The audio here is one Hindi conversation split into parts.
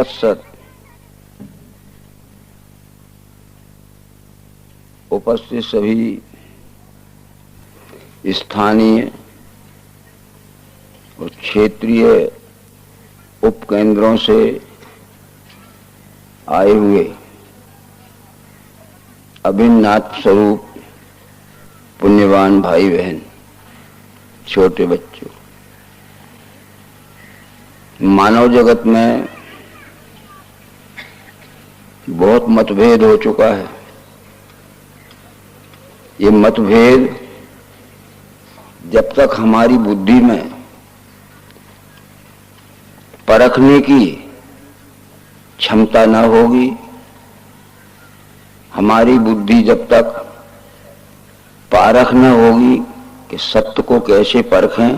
तत्सत। उपस्थित सभी स्थानीय और क्षेत्रीय उपकेंद्रों से आए हुए अभिन्नाथ स्वरूप पुण्यवान भाई बहन, छोटे बच्चों, मानव जगत में बहुत मतभेद हो चुका है। ये मतभेद जब तक हमारी बुद्धि में परखने की क्षमता न होगी, हमारी बुद्धि जब तक पारख न होगी कि सत्य को कैसे परखें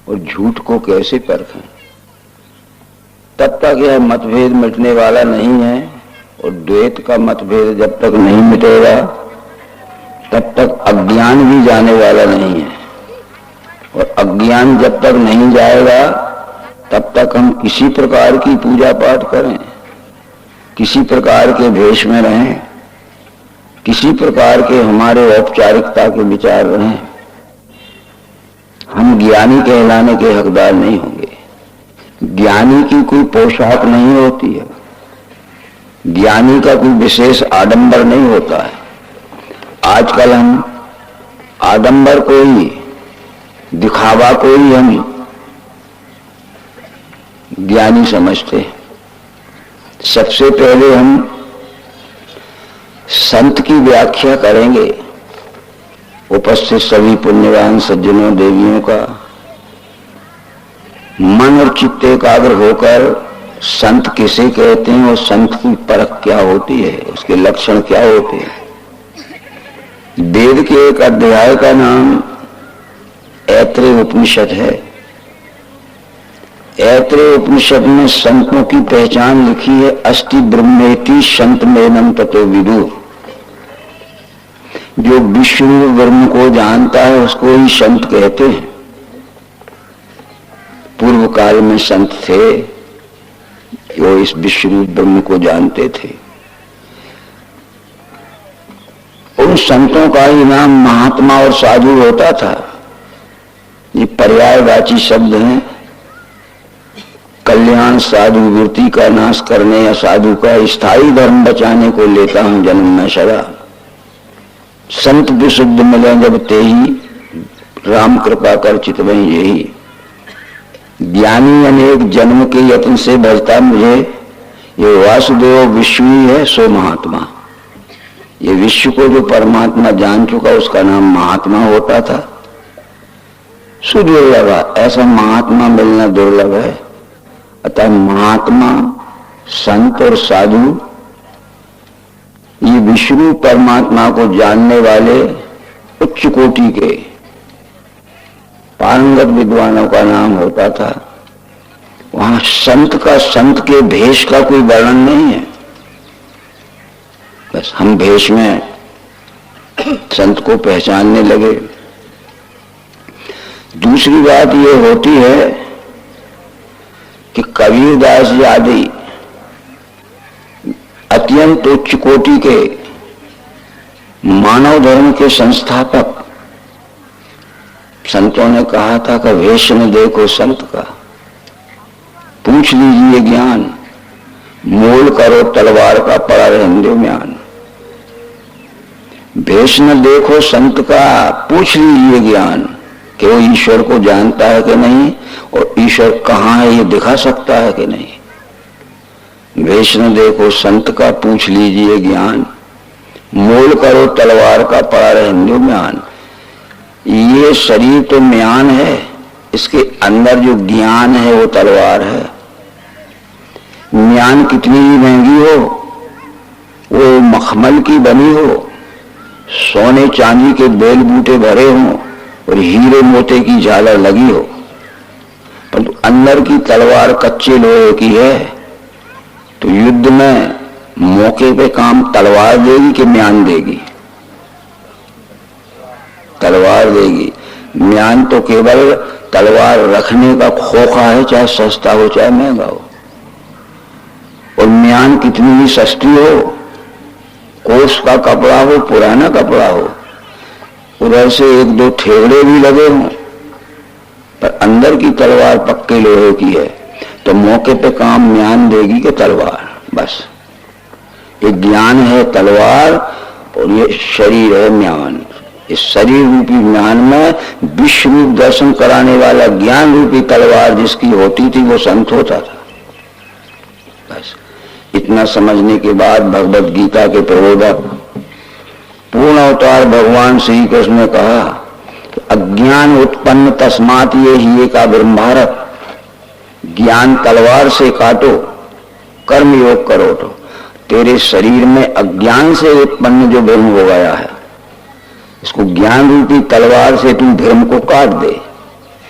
और झूठ को कैसे परखें, तब तक यह मतभेद मिटने वाला नहीं है। और द्वैत का मतभेद जब तक नहीं मिटेगा तब तक अज्ञान भी जाने वाला नहीं है। और अज्ञान जब तक नहीं जाएगा तब तक हम किसी प्रकार की पूजा पाठ करें, किसी प्रकार के भेष में रहें, किसी प्रकार के हमारे औपचारिकता के विचार रहें, हम ज्ञानी कहलाने के हकदार नहीं होंगे। ज्ञानी की कोई पोशाक नहीं होती है, ज्ञानी का कोई विशेष आडंबर नहीं होता है। आजकल हम आडंबर को ही, दिखावा को ही हम ज्ञानी समझते हैं। सबसे पहले हम संत की व्याख्या करेंगे। उपस्थित सभी पुण्यवान सज्जनों देवियों का मन और चित्त एकाग्र होकर संत किसे कहते हैं और संत की परख क्या होती है, उसके लक्षण क्या होते हैं। वेद के एक अध्याय का नाम ऐत्रेय उपनिषद है। ऐत्रेय उपनिषद में संतों की पहचान लिखी है। अस्ति ब्रह्मेति संतमेनं ततो विदुः। जो विष्णु ब्रह्म को जानता है उसको ही संत कहते हैं। पूर्व काल में संत थे जो इस विष्णु ब्रह्म को जानते थे। उन संतों का ही नाम महात्मा और साधु होता था। ये पर्यायवाची शब्द हैं। कल्याण साधु वृत्ति का नाश करने या साधु का स्थायी धर्म बचाने को लेता हूं जन्म में सदा। संत विशुद्ध मिले जब ते ही, राम कृपा कर चितवहीं यही। ज्ञानी अनेक जन्म के यत्न से भजता मुझे, ये वासुदेव विश्व ही है सो महात्मा। ये विश्व को जो परमात्मा जान चुका उसका नाम महात्मा होता था। सुदुर्लभ, ऐसा महात्मा मिलना दुर्लभ है। अतः महात्मा, संत और साधु ये विष्णु परमात्मा को जानने वाले उच्च कोटि के पारंगत विद्वानों का नाम होता था। वहां संत का, संत के भेष का कोई वर्णन नहीं है। बस हम भेष में संत को पहचानने लगे। दूसरी बात यह होती है कि कबीरदास जी आदि अत्यंत उच्च कोटि के मानव धर्म के संस्थापक संतों ने कहा था कि वेश न देखो संत का, पूछ लीजिए ज्ञान, मोल करो तलवार का पड़ा रहने म्यान। भेष न देखो संत का, पूछ लीजिए ज्ञान कि वो ईश्वर को जानता है कि नहीं और ईश्वर कहाँ है ये दिखा सकता है कि नहीं। भेष न देखो संत का, पूछ लीजिए ज्ञान, मोल करो तलवार का पड़ा रहने म्यान। ये शरीर तो म्यान है, इसके अंदर जो ज्ञान है वो तलवार है। म्यान कितनी ही महंगी हो, वो मखमल की बनी हो, सोने चांदी के बेल बूटे भरे हों और हीरे मोती की झालर लगी हो, परंतु अंदर की तलवार कच्चे लोहे की है। तो युद्ध में मौके पे काम तलवार देगी कि म्यान देगी? तलवार देगी। म्यान तो केवल तलवार रखने का खोखा है, चाहे सस्ता हो चाहे महंगा हो। ज्ञान कितनी भी सस्ती हो, कोस का कपड़ा हो, पुराना कपड़ा हो, उधर से एक दो ठेवड़े भी लगे हों, पर अंदर की तलवार पक्के लोहे की है, तो मौके पे काम म्यान देगी कि तलवार। बस ये ज्ञान है तलवार और ये शरीर है म्यान। इस शरीर रूपी म्यान में विश्व रूप दर्शन कराने वाला ज्ञान रूपी तलवार जिसकी होती थी वो संत होता था। बस इतना समझने के बाद भगवत गीता के प्रबोधक पूर्ण अवतार भगवान श्री कृष्ण ने कहा कि अज्ञान उत्पन्न तस्मात ये ही का ब्रह्मारत, ज्ञान तलवार से काटो, कर्म योग करो। तो तेरे शरीर में अज्ञान से उत्पन्न जो भ्रम हो गया है, इसको ज्ञान रूपी तलवार से तू भ्रम को काट दे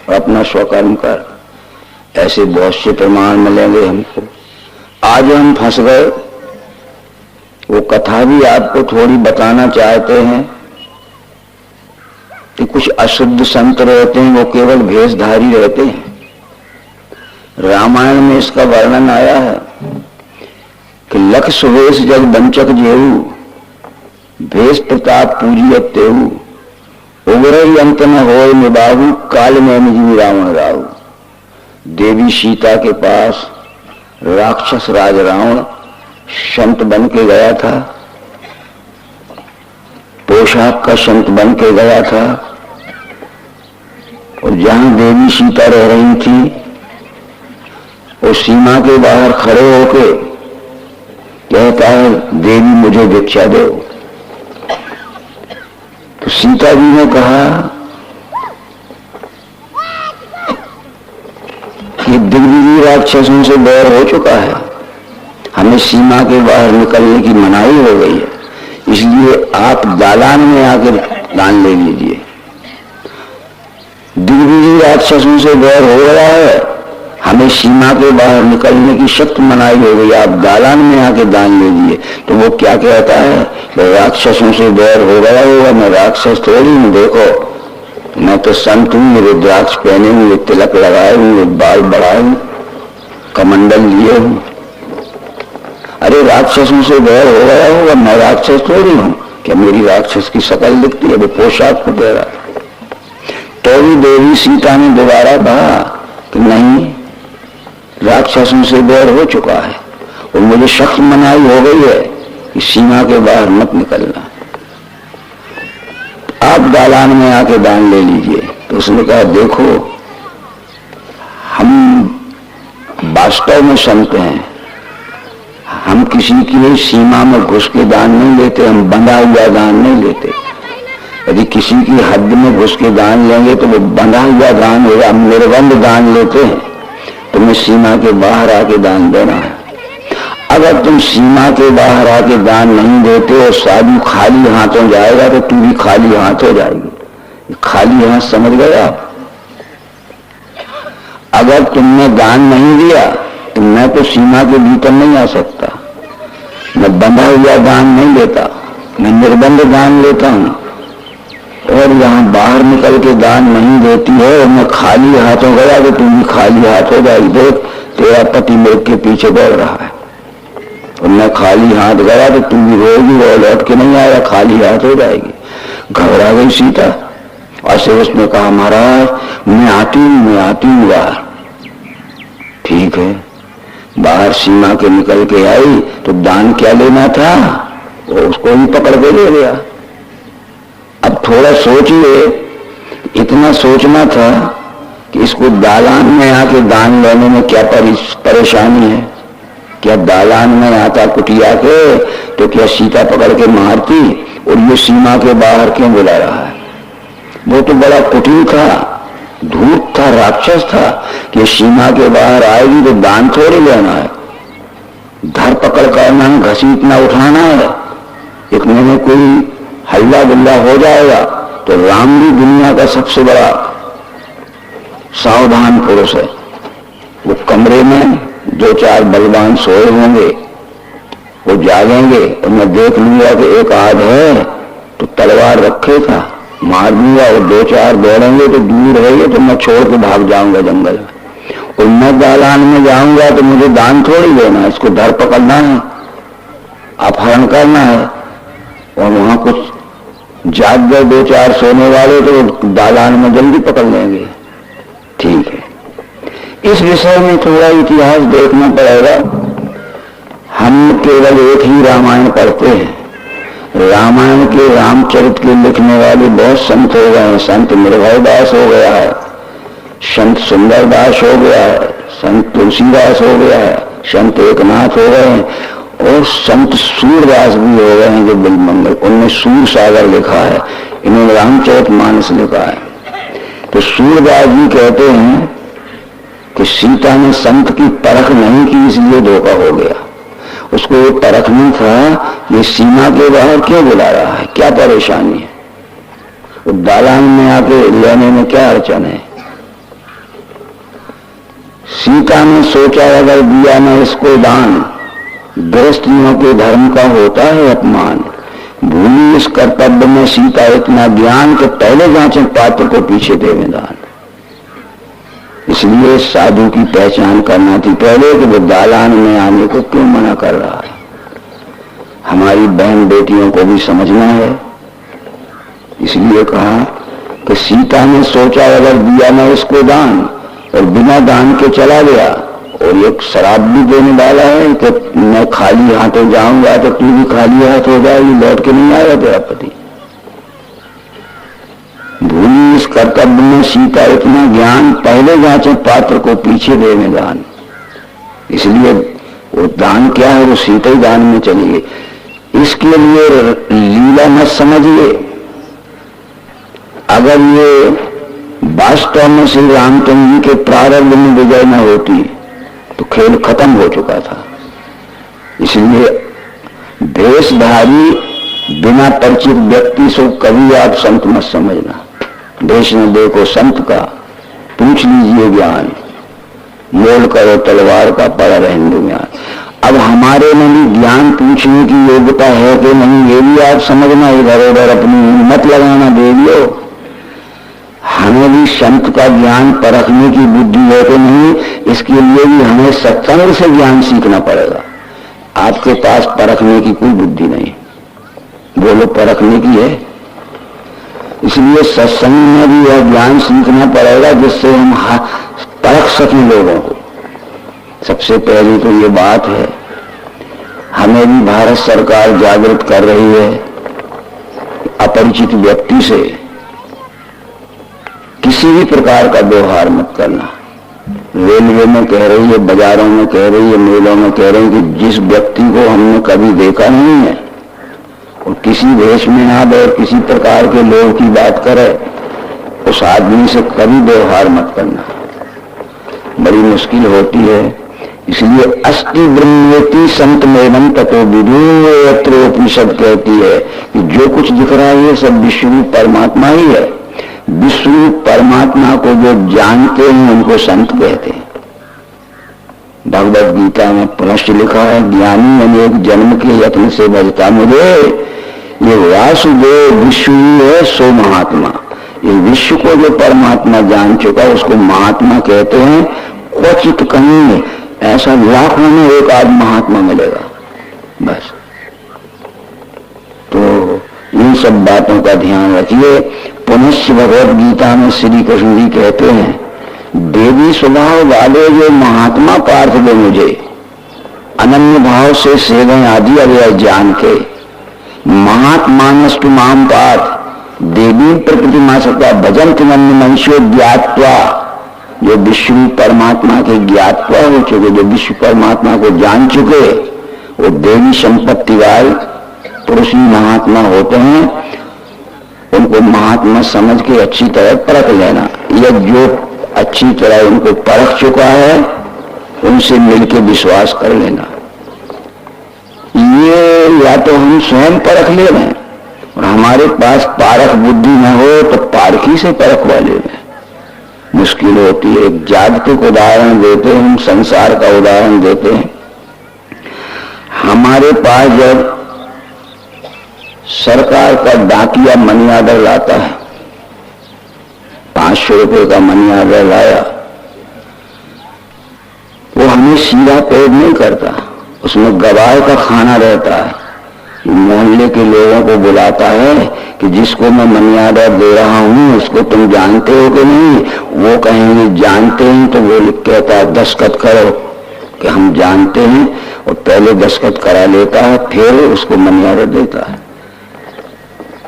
और अपना स्वकर्म कर। ऐसे बहुत से प्रमाण मिलेंगे हमको। आज हम फंस गए, वो कथा भी आपको थोड़ी बताना चाहते हैं कि कुछ अशुद्ध संत रहते हैं, वो केवल भेषधारी रहते हैं। रामायण में इसका वर्णन आया है कि लख सुवेश जग बंचक जेहू, भेष प्रताप पूजियत तेहू, उग्र अंत न होय निबाहू, काल में निजी रावण राहु। देवी सीता के पास राक्षस राज रावण संत बन के गया था, पोशाक का संत बन के गया था, और जहां देवी सीता रह रही थी वो सीमा के बाहर खड़े होके कहता है देवी मुझे भिक्षा दो। तो सीता जी ने कहा कि दिग्विजय राक्षसों से बैर हो चुका है, हमें सीमा के बाहर निकलने की मनाही हो गई है, इसलिए आप दालान में आकर दान ले लीजिए। दिग्विजय राक्षसों से बैर हो गया है, हमें सीमा के बाहर निकलने की सख्त मनाही हो गई, आप दालान में आके दान ले लीजिए। तो वो क्या कहता है, राक्षसों से बैर हो गया होगा, मैं राक्षस थोड़ी हूँ, देखो मैं तो संत हूँ, मेरे द्राक्ष पहने हुए, तिलक लगाए हुए, बाल बढ़ाए हूँ, कमंडल लिए हूँ। अरे राक्षसों से बैर हो गया होगा, मैं राक्षस थोड़ी हूँ, क्या मेरी राक्षस की शकल दिखती है, वो पोशाक को दे रहा। तो भी देवी सीता ने दोबारा कहा कि नहीं, राक्षसों से बैर हो चुका है और मुझे सख्त मनाही हो गई है कि सीमा के बाहर मत निकलना, आप दालान में आके दान ले लीजिए। तो उसने कहा देखो हम वास्तव में संत हैं, हम किसी की सीमा में घुस के दान नहीं लेते, हम बंधा हुआ दान नहीं लेते। यदि किसी की हद में घुस के दान लेंगे तो वो बंधा हुआ दान होगा, हम निर्बंध दान लेते हैं, तुम्हें सीमा के बाहर आके दान देना है। अगर तुम सीमा के बाहर आके दान नहीं देते और साधु खाली हाथों जाएगा तो तू भी खाली हाथ हो जाएगी। खाली हाथ समझ गए आप? अगर तुमने दान नहीं दिया तो मैं तो सीमा के भीतर नहीं आ सकता, मैं बंधा हुआ दान नहीं लेता, मैं निर्बंध दान लेता हूं। और यहाँ बाहर निकल के दान नहीं देती है और मैं खाली हाथों गया तो तू भी खाली हाथ हो जाएगी। देख तेरा पति मेरे के पीछे दौड़ रहा है और मैं खाली हाथ गया तो तू भी रोएगी, वो लौट के नहीं आएगा, खाली हाथ हो जाएगी। घबरा गई सीता। ऐसे उसने कहा महाराज मैं आती हूँ बाहर। ठीक है, बाहर सीमा के निकल के आई तो दान क्या लेना था वो उसको ही पकड़ के ले गया। अब थोड़ा सोचिए, इतना सोचना था कि इसको दालान में आके दान लेने में क्या परेशानी है। क्या दालान में आता कुटिया के तो क्या सीता पकड़ के मारती और ये सीमा के बाहर क्यों बुला रहा है। वो तो बड़ा कुटिल था, धूर्त था, राक्षस था कि सीमा के बाहर आएगी तो दान थोड़ी लेना है, धर पकड़ करना है, घसीटना उठाना है। इतने में कोई हल्ला गुल्ला हो जाएगा तो राम भी दुनिया का सबसे बड़ा सावधान पुरुष है। वो कमरे में दो चार बलवान सोए होंगे, वो जागेंगे और मैं देख लूंगा कि एक आध है तो तलवार रखे था, मार दूंगा, और दो चार दौड़ेंगे तो दूर रहेंगे तो मैं छोड़ के भाग जाऊंगा जंगल में। और मैं दालान में जाऊंगा तो मुझे दान थोड़ी देना, इसको धर पकड़ना है, अपहरण करना है। और वहां कुछ जाग गए दो चार सोने वाले तो दालान में जल्दी पकड़ लेंगे। ठीक है, इस विषय में थोड़ा इतिहास देखना पड़ेगा। हम केवल एक ही रामायण पढ़ते हैं। रामायण के रामचरित के लिखने वाले बहुत संत हो गए हैं। संत मृगदास हो गया है, संत सुंदरदास हो गया है, संत तुलसीदास हो गया है, संत एकनाथ हो गए हैं, और संत सूरदास भी हो गए हैं जो बिलमंगल, उनने सूर सागर लिखा है, इन्होंने रामचरित मानस लिखा है। तो सूरदास जी कहते हैं कि सीता ने संत की परख नहीं की इसलिए धोखा हो गया। उसको ये परखना था ये सीमा के बाहर क्यों बुला रहा है, क्या परेशानी है, वो दालान में आके लेने में क्या अड़चन है। सीता ने सोचा अगर दिया न इसको दान, गृहस्थियों के धर्म का होता है अपमान। भूली इस कर्तव्य में सीता इतना ज्ञान कि पहले जांचे पात्र को पीछे देवे दान। इसलिए साधु की पहचान करना थी पहले कि वो दालान में आने को क्यों मना कर रहा है। हमारी बहन बेटियों को भी समझना है। इसलिए कहा कि सीता ने सोचा अगर दिया न इसको दान, और बिना दान के चला गया, और एक शराब भी देने वाला है कि मैं खाली हाथों जाऊंगा तो तू भी खाली हाथ हो जाएगी, लौट के नहीं आएगा तेरा पति। भूली इस कर्तव्य में सीता इतना ज्ञान, पहले जांचे पात्र को पीछे देने दान। इसलिए वो दान क्या है, वो सीता ही दान में चली गई। इसके लिए लीला मत समझिए। अगर ये वास्तव में श्री रामचंद्र जी के प्रारंभ में विजय न होती तो खेल खत्म हो चुका था। इसलिए भेषधारी बिना परिचित व्यक्ति से कभी आप संत मत समझना। देश न देखो संत का, पूछ लीजिए ज्ञान, मोल करो तलवार का पड़ा हिंदू ज्ञान। अब हमारे में भी ज्ञान पूछने की योग्यता है कि नहीं, ये भी आप समझना। इधर उधर अपनी हिम्मत लगाना देवियो। हमें भी संत का ज्ञान परखने की बुद्धि है कि नहीं, इसके लिए भी हमें सत्संग से ज्ञान सीखना पड़ेगा। आपके पास परखने की कोई बुद्धि नहीं, बोलो परखने की है। इसलिए सत्संग में भी यह ज्ञान सीखना पड़ेगा जिससे हम परख सकें लोगों को। सबसे पहली तो ये बात है, हमें भी भारत सरकार जागृत कर रही है। अपरिचित व्यक्ति से किसी भी प्रकार का व्यवहार मत करना। रेलवे में कह रही है, बाजारों में कह रही है, मेलों में कह रही है कि जिस व्यक्ति को हमने कभी देखा नहीं है और किसी भेष में आ गए और किसी प्रकार के लोग की बात करे, उस आदमी से कभी व्यवहार मत करना। बड़ी मुश्किल होती है। इसलिए अस्ति ब्रह्मेति संत मेवं ततो विदुः उपनिषद कहती है कि जो कुछ दिख रहा है ये सब विश्वरूप परमात्मा ही है। विश्वरूप परमात्मा को जो जानते हैं उनको संत कहते हैं। भगवद गीता में पुनश्च लिखा है, ज्ञानी अनेक जन्म के यत्न से भजता मुझे, ये वासुदेव विश्व ही है सो महात्मा। ये विश्व को जो परमात्मा जान चुका उसको महात्मा कहते हैं। क्वचित कहीं ऐसा लाखों में एक आध महात्मा मिलेगा बस। तो इन सब बातों का ध्यान रखिए। पुनश्च भगवद गीता में श्री कृष्ण जी कहते हैं, देवी स्वभाव वाले जो महात्मा पार्थ दे मुझे अनन्य भाव से सेवन आदि अव्यय जान के, महात्मानस्तु माम पार्थ देवी प्रकृति मासता भजंत मनुष्यो ज्ञात्वा। जो विश्व परमात्मा के ज्ञात्वा हो चुके, जो विश्व परमात्मा को जान चुके, वो देवी संपत्ति वाले पुरुष ही महात्मा होते हैं। उनको महात्मा समझ के अच्छी तरह परख लेना, या जो अच्छी तरह उनको परख चुका है उनसे मिलकर विश्वास कर लेना। ये या तो हम स्वयं परख ले रहे हैं, और हमारे पास पारख बुद्धि न हो तो पारखी से परख वाले में मुश्किल होती है। एक जागतिक उदाहरण देते हैं, हम संसार का उदाहरण देते हैं। हमारे पास जब सरकार का डाकिया मनी ऑर्डर लाता है, 500 रुपए का मनी ऑर्डर लाया, में सीधा पेट नहीं करता, उसमें गवाह का खाना रहता है। मोहल्ले के लोगों को बुलाता है कि जिसको मैं मनियादा दे रहा हूं उसको तुम जानते हो कि नहीं? वो कहेंगे जानते हैं, तो वो कहता है दस्तखत करो कि हम जानते हैं, और पहले दस्तखत करा लेता है, फिर उसको मनियादा देता है।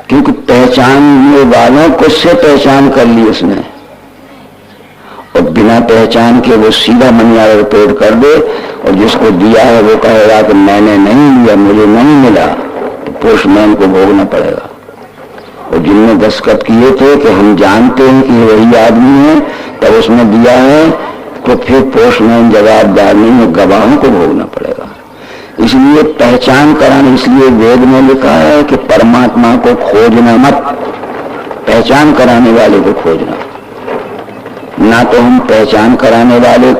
क्योंकि पहचानने वालों को से पहचान कर ली उसने, और बिना पहचान के वो सीधा मनियादा रिपोर्ट कर दे, और जिसको दिया है वो कहेगा कि मैंने नहीं लिया, मुझे नहीं मिला, तो पोस्टमैन को भोगना पड़ेगा। और जिनने दस्तखत किए थे कि हम जानते हैं कि वही आदमी है, तब उसने दिया है, तो फिर पोस्टमैन जवाबदार नहीं है, गवाहों को भोगना पड़ेगा। इसलिए पहचान कराने, इसलिए वेद में लिखा है कि परमात्मा को खोजना मत, पहचान कराने वाले को खोजना। ना तो हम पहचान कराने वाले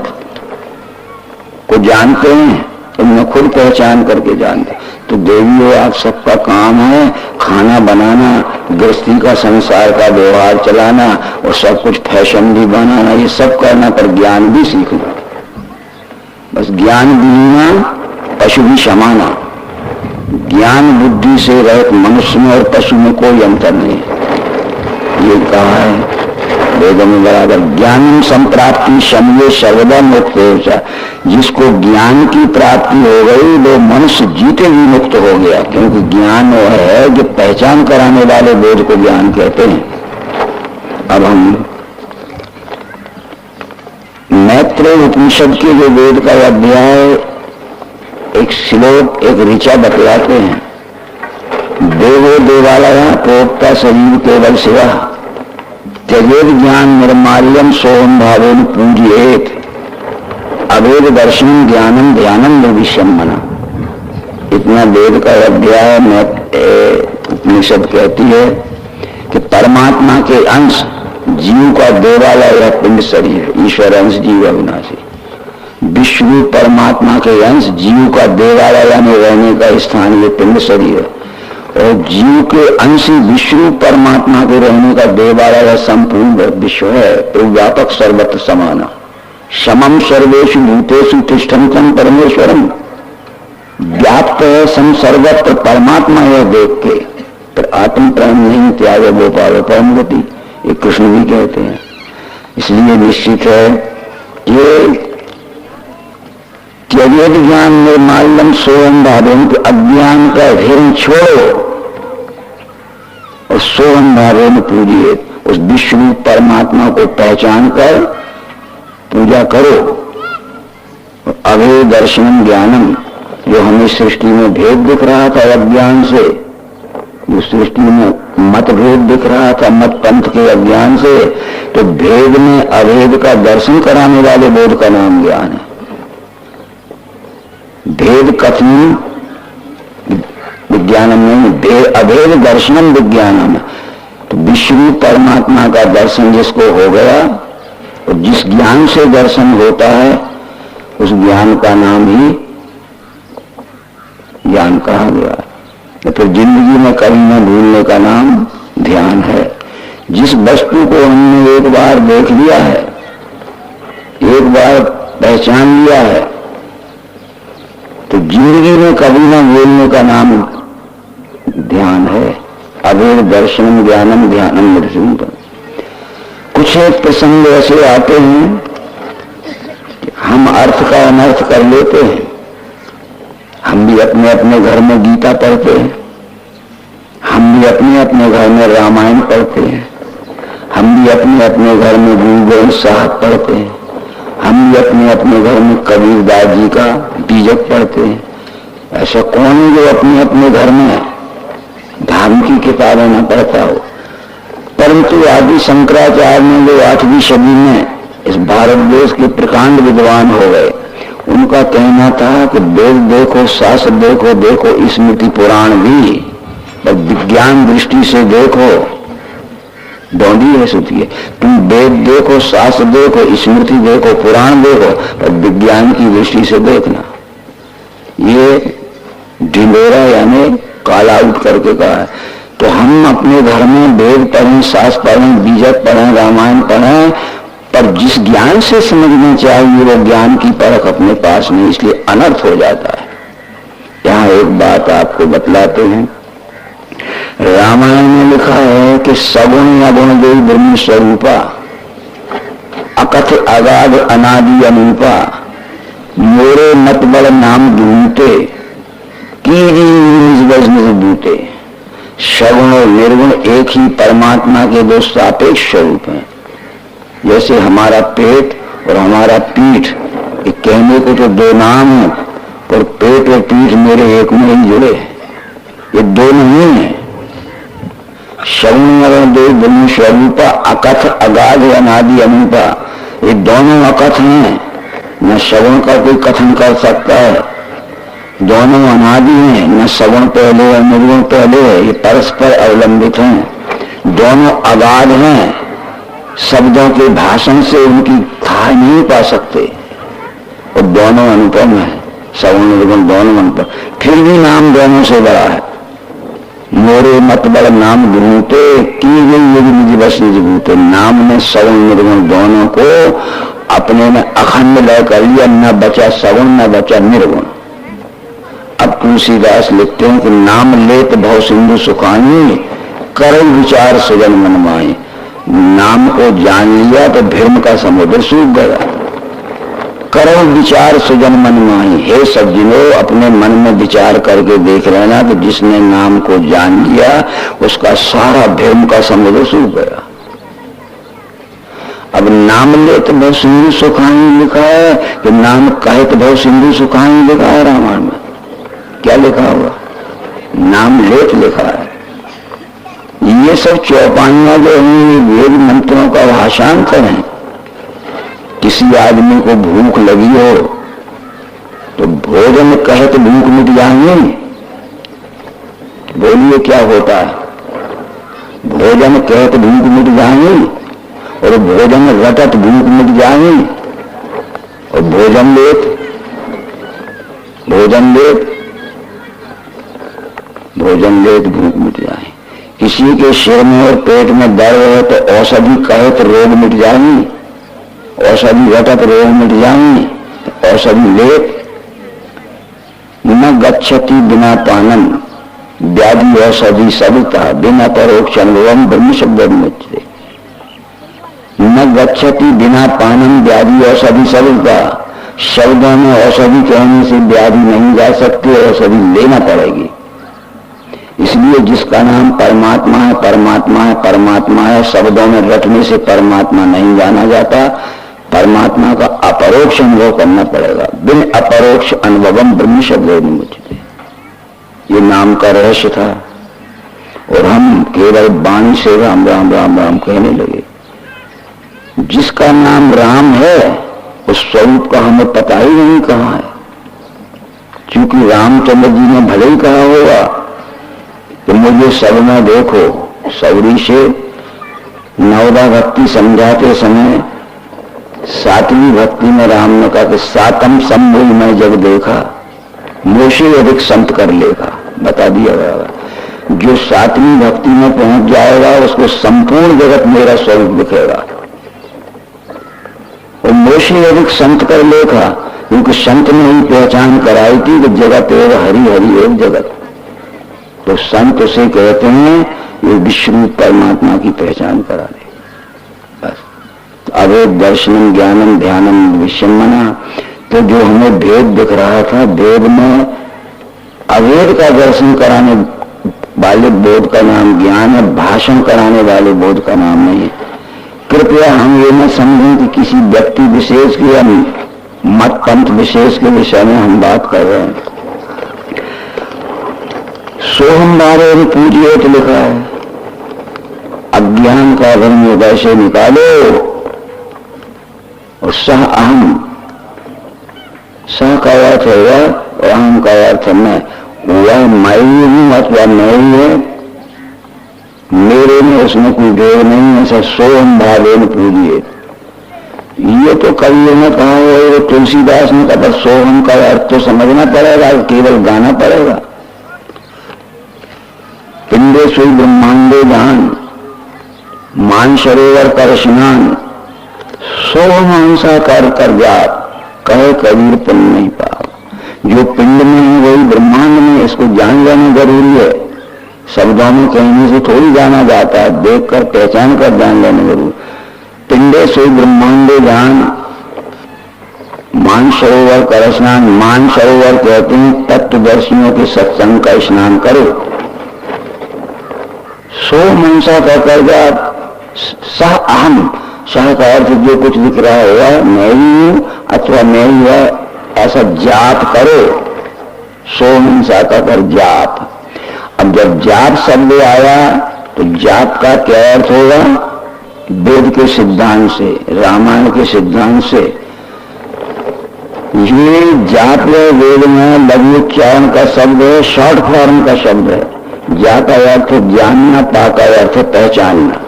को जानते हैं, तुमने खुद पहचान करके जानते। तो देवियों, आप सबका काम है खाना बनाना, गृहस्थी का, संसार का व्यवहार चलाना, और सब कुछ फैशन भी बनाना, ये सब करना, पर ज्ञान भी सीखना। बस ज्ञान बिना पशु भी समाना। ज्ञान बुद्धि से रहित मनुष्य में और पशु में कोई अंतर नहीं है। ये कहा है वेदों में बराबर, ज्ञान संप्राप्ति शम्ये सर्वदा मुक्त हो जा। जिसको ज्ञान की प्राप्ति हो गई वो मनुष्य जीते ही मुक्त हो गया, क्योंकि ज्ञान वो है जो पहचान कराने वाले वेद को ज्ञान कहते हैं। अब हम मैत्रेय उपनिषद के जो वेद का अध्याय, एक श्लोक, एक ऋचा बतलाते हैं। देवो देवालय प्रोक्ता शरीर केवल शिवा त्यजेत ज्ञान निर्माल्यम सोहम भावेन पूजयेत अवेद दर्शन ज्ञानम ध्यानम निर्विषम मना। इतना वेद का अध्याय में उपनिषद कहती है कि परमात्मा के अंश जीव का देवालय या पिंड शरीर, ईश्वर अंश जीव अविनाशी। विष्णु परमात्मा के अंश जीव का देवालय यानी रहने का स्थान ये पिंड शरीर है, और जीव के अंश विष्णु परमात्मा के रहने का देवालय संपूर्ण विश्व है। तो व्यापक सर्वत्र समाना समम सर्वेषु भूतेषु तिष्ठन्तं परमेश्वरम। व्याप्त है सम सर्वत्र परमात्मा है देख के, पर आत्म प्रेम नहीं त्याग वो पावे परम गति, ये कृष्ण भी कहते हैं। इसलिए निश्चित है ये त्यजेत ज्ञान निर्माल्यम सोहम भावेन, अज्ञान का घेर छोड़ो और सोहम भावेन पूजिए, उस विष्णु परमात्मा को पहचान कर पूजा करो। अभेद दर्शनम ज्ञानम, जो हमें सृष्टि में भेद दिख रहा था अज्ञान से, जो सृष्टि में मतभेद दिख रहा था मत पंथ के अज्ञान से, तो भेद में अभेद का दर्शन कराने वाले बोध का नाम ज्ञान है। भेद कथन विज्ञानम नहीं, अभेद दर्शनम विज्ञानम। तो विष्णु परमात्मा का दर्शन जिसको हो गया, और जिस ज्ञान से दर्शन होता है उस ज्ञान का नाम ही ज्ञान कहा गया। तो फिर जिंदगी में कभी न भूलने का नाम ध्यान है। जिस वस्तु को हमने एक बार देख लिया है, एक बार पहचान लिया है, तो जिंदगी में कभी न भूलने का नाम ध्यान है। अभेद दर्शनम ज्ञानम ध्यानम निर्विषम। कुछ एक प्रसंग ऐसे आते हैं हम अर्थ का अनर्थ कर लेते हैं। हम भी अपने अपने घर में गीता पढ़ते हैं, हम भी अपने अपने घर में रामायण पढ़ते हैं, हम भी अपने अपने घर में गुरु ग्रंथ साहब पढ़ते हैं, हम भी अपने अपने घर में कबीरदास जी का बीजक पढ़ते हैं। ऐसा कौन है जो अपने अपने घर में धर्म की किताबें न पढ़ता हो? परंतु आदि शंकराचार्य ने जो 8वीं सदी में इस भारत देश के प्रकांड विद्वान हो गए, उनका कहना था कि वेद देखो, शास्त्र देखो, देखो स्मृति पुराण भी, पर विज्ञान दृष्टि से देखो, डोंडी है सुतिए। तुम वेद देखो, शास्त्र देखो, स्मृति देखो, पुराण देखो, पर विज्ञान की दृष्टि से देखना। ये ढिंडोरा यानी कॉल आउट करके कहा है। तो हम अपने घर में वेद पढ़ें, शास्त्र पढ़ें, बीजक पढ़ें, रामायण पढ़ें, पर जिस ज्ञान से समझना चाहिए वो ज्ञान की परख अपने पास नहीं, इसलिए अनर्थ हो जाता है। यहां एक बात आपको बतलाते हैं, रामायण में लिखा है कि सगुण अगुण देव ब्रह्म स्वरूपा, अकथ अगाध अनादि अनूपा, मोरे मत बड़ नाम ढूंढते की बूते। सगुण और निर्गुण एक ही परमात्मा के दो सापेक्ष स्वरूप हैं। जैसे हमारा पेट और हमारा पीठ, ये कहने को तो दो नाम है, पर पेट और पीठ मेरे एक में ही जुड़े हैं, ये दो नहीं है। सगुण देव ब्रह्म स्वरूपा, अकथ अगाध अनादि अनूपा, ये दोनों अकथ हैं, न सगुण का कोई कथन कर सकता है, दोनों अनादि हैं, न सगुण पहले और निर्गुण पहले है, ये परस्पर अवलंबित हैं। दोनों अगाध हैं, शब्दों के भाषण से उनकी था नहीं पा सकते, और दोनों अनुपम है, सगुण निर्गुण दोनों अनुपम, फिर भी नाम दोनों से बड़ा है। मोरे मत बड़ नाम ढूंढते की गई यदि निज बस निज भूते। नाम ने सगुण निर्गुण दोनों को अपने में अखंड लय कर लिया, न बचा सगुण न बचा निर्गुण। अब तुलसीदास लिखते हैं कि नाम लेत भव सिंधु सुखानी, कर विचार सजन मन माए। नाम को जान लिया तो भ्रम का समुद्र सूख गया। करो विचार सुजन मन माही, हे सज्जनों अपने मन में विचार करके देख लेना कि जिसने नाम को जान लिया उसका सारा भ्रम का समुद्र सूख गया। अब नाम लेत भव सिंधु सुखाई लिखा है कि नाम कहत भव सिंधु सुखाई लिखा है रामायण में, क्या लिखा होगा? नाम लेत लिखा है। ये सब चौपाइयां जो हैं वेद मंत्रों का भाषांतर है। किसी आदमी को भूख लगी हो तो भोजन कहे तो भूख मिट जाएंगे, बोलिए क्या होता है? भोजन कहे तो भूख मिट जाएंगे, और भोजन रटत भूख मिट जाएंगे, और भोजन लेत भूख मिट जाए। किसी के सिर में और पेट में दर्द है तो औषधि कहे तो रोग मिट जाएंगे, औषधि घटत रोग मिट जाएंगे, औषधि लेत। न गच्छति बिना पानम व्याधि औषधि सबता, बिना परोक्ष अनुभवम ब्रह्म शब्द मुच्यते। न गच्छति बिना पानम व्याधि औषधि सबता, शब्दों में औषधि कहने से व्याधि नहीं जा सकती, औषधि लेना पड़ेगी। इसलिए जिसका नाम परमात्मा है परमात्मा है परमात्मा है, शब्दों में रटने से परमात्मा नहीं जाना जाता, परमात्मा का अपरोक्ष अनुभव करना पड़ेगा। बिन अपरोक्ष अनुभवम ब्रह्म शब्द मुझते, ये नाम का रहस्य था। और हम केवल वाणी से राम राम राम राम कहने लगे। जिसका नाम राम है उस स्वरूप का हमें पता ही नहीं कहाँ है। क्योंकि रामचंद्र जी ने भले ही कहा होगा कि मुझे सब में देखो, सौरी से नवदा भक्ति समझाते समय सातवीं भक्ति में राम ने कहा कि सातम सम्मूल में जब देखा मोशे अधिक संत कर लेगा, बता दिया गया। जो सातवीं भक्ति में पहुंच जाएगा उसको संपूर्ण जगत मेरा स्वरूप दिखेगा। और मोशे अधिक संत कर लेगा, क्योंकि संत ने ही पहचान कराई थी कि जगत एव हरि हरि एव जगत। तो संत उसे कहते हैं ये विष्णु परमात्मा की पहचान करा दे। बस अवेद दर्शनम ज्ञानम ध्यानम विषमना। तो जो हमें भेद दिख रहा था, भेद में अवेद का दर्शन कराने वाले बोध का नाम ज्ञान है, भाषण कराने वाले बोध का नाम नहीं है। कृपया हम ये न समझें कि किसी व्यक्ति विशेष की या मत पंथ विशेष के विषय में हम बात कर रहे हैं। सोहम बारे पूजिए तो लिखा है, अज्ञान का धर्म वैसे निकालो। और सह अहम, सह का अर्थ है वह, और अहम का अर्थ है मैं। वह मैं ही हूं अथवा मैं ही है, मेरे में उसमें कोई भेद नहीं है। ऐसा सोहम भावे पूजिए, ये तो कवियों ने कहा है, तुलसीदास ने कहा, सोहम का अर्थ तो समझना पड़ेगा, केवल गाना पड़ेगा। पिंडे सुई ब्रह्मांडे जान, मान सरोवर कर स्नान, सोहम हंसा कर जाप कहे कबीर पुण्य नहीं पाप। जो पिंड में है वही ब्रह्मांड में, इसको जान लेना जरूरी है। शब्दों में कहने से थोड़ी जाना जाता है, देख कर पहचान कर जान लेना जरूरी। पिंडे से ब्रह्मांडे जान, मान सरोवर कर स्नान। मान सरोवर कहते हैं तत्वदर्शियों के सत्संग का स्नान करो। सो मनसा का कर जाप सह अहम, सह का अर्थ जो कुछ दिख रहा होगा मैं ही हूं अथवा मैं ही है, ऐसा जाप करो। सो मनसा का कर जाप। अब जब जाप शब्द आया तो जाप का क्या अर्थ होगा? वेद के सिद्धांत से, रामायण के सिद्धांत से ये जाप वेद में लघु उच्चारण का शब्द है, शॉर्ट फॉर्म का शब्द है। जा का अर्थ जानना, पा का अर्थ पहचानना।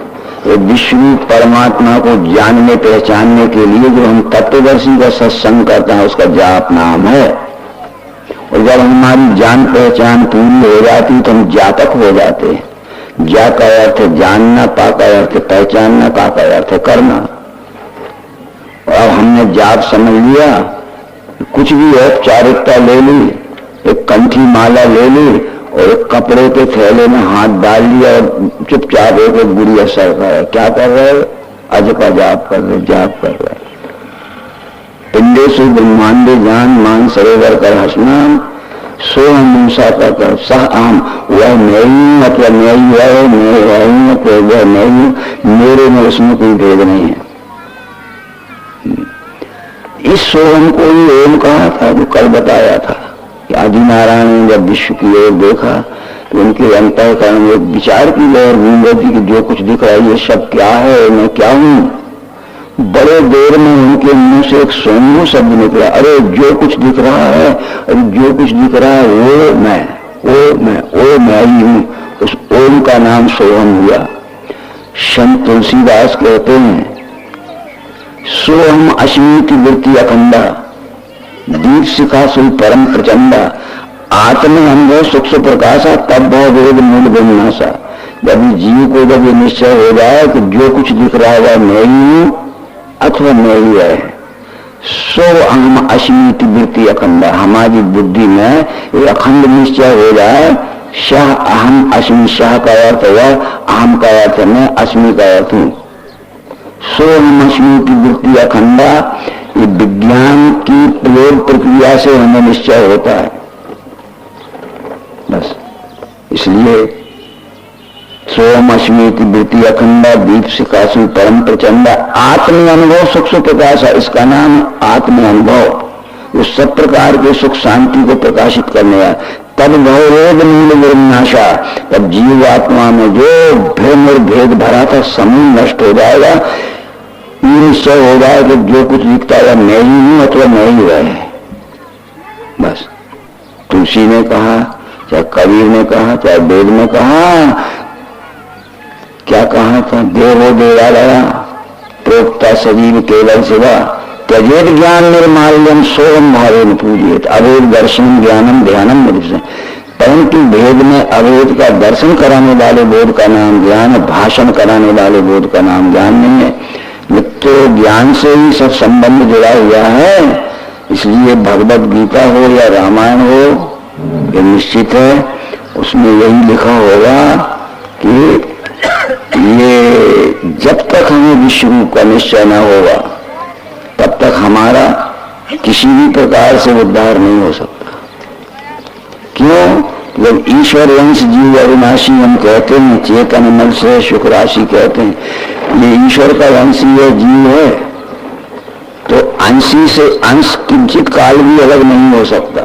विष्णु परमात्मा को जानने पहचानने के लिए जो हम तत्वदर्शी का सत्संग करते हैं उसका जाप नाम है। और जब हमारी जान पहचान पूरी हो जाती तो हम जातक हो जाते हैं। जा का अर्थ जानना, पा का अर्थ पहचानना, का अर्थ करना। और अब हमने जाप समझ लिया, कुछ भी औपचारिकता ले ली, एक कंठी माला ले ली और एक कपड़े के थैले में हाथ डाल लिया और चुपचाप एक गुड़िया सर कर क्या कर रहे? अज का जाप कर रहे, जाप कर रहे। पिंडे से ब्रह्मांडे जान, मान सरोवर कर हसनान। सो मूसा का कर सह आम, वह मैं ही मतलब मैं ही है, मैं वही तो वह मैं ही, मेरे में उसमें कोई भेद नहीं है। इस सोहम को ही ओम कहा था जो कल बताया था कि आदि नारायण ने जब विश्व की ओर देखा तो उनके अंतःकरण में एक विचार की लहर घूम रही थी कि जो कुछ दिख रहा है ये सब क्या है, मैं क्या हूं। बड़े देर में उनके मुंह से एक सोमू शब्द निकला, अरे जो कुछ दिख रहा है, अरे जो कुछ दिख रहा है वो मैं ही हूं। उस ओम का नाम सोहम हुआ। संत तुलसीदास कहते हैं सोहम अश्मीति वृत्ति अखंडा, दीप शिखा सुल परम प्रचंडा, आत्म अनुभव सुख प्रकाशा, तब भव वेद मूल विनाशा। जब जीव को जब ये निश्चय हो जाए कि जो कुछ दिख रहा है मैं ही हूं अथवा मैं ही है, सो अहम अश्मीति वृत्ति अखंडा, हमारी बुद्धि में ये अखंड निश्चय हो जाए। शाह अहम अश्मी, शाह का अर्थ हुआ अहम का अर्थ मैं, अश्मी का अर्थ हूं। सो अहम अश्मीति वृत्ति अखंडा, ये विज्ञान की प्रयोग प्रक्रिया से हमें निश्चय होता है बस। इसलिए सोम अश्मीति वृत्ति अखंडा, दीप शिखासु परम प्रचंडा, आत्म अनुभव सुख से प्रकाश है। इसका नाम आत्म अनुभव, जो सब प्रकार के सुख शांति को प्रकाशित करने वाला। तब भवरोध मूल विनाशा, तब जीव आत्मा में जो भ्रम और भेद भरा था समूह नष्ट हो जाएगा। ये निश्चय हो जाए कि जो कुछ दिखता है मैं ही हूं अथवा मैं ही है बस। तुलसी ने कहा, चाहे कबीर ने कहा, चाहे वेद ने कहा, क्या कहा था? देवो देवालया प्रोक्ता सजीव केवल शिवा, त्यजेत ज्ञान निर्माल्यम सोहम भावेन पूजित, अभेद दर्शन ज्ञानम ध्यानम निरुपम। परंतु भेद में अभेद का दर्शन कराने वाले बोध का नाम ज्ञान, भाषण कराने वाले बोध का नाम ज्ञान नहीं है। तो ज्ञान से ही सब संबंध जुड़ा हुआ है। इसलिए भगवत गीता हो या रामायण हो, ये निश्चित है उसमें यही लिखा होगा कि ये जब तक हमें विश्व रूप का निश्चय न होगा तब तक हमारा किसी भी प्रकार से उद्धार नहीं हो सकता। क्यों? जब ईश्वर वंश जीव अविनाशी हम कहते हैं, चेतन मन से सुख राशि कहते हैं, ये ईश्वर का वंशी है, जीव है, तो अंशी से अंश किंचित काल भी अलग नहीं हो सकता।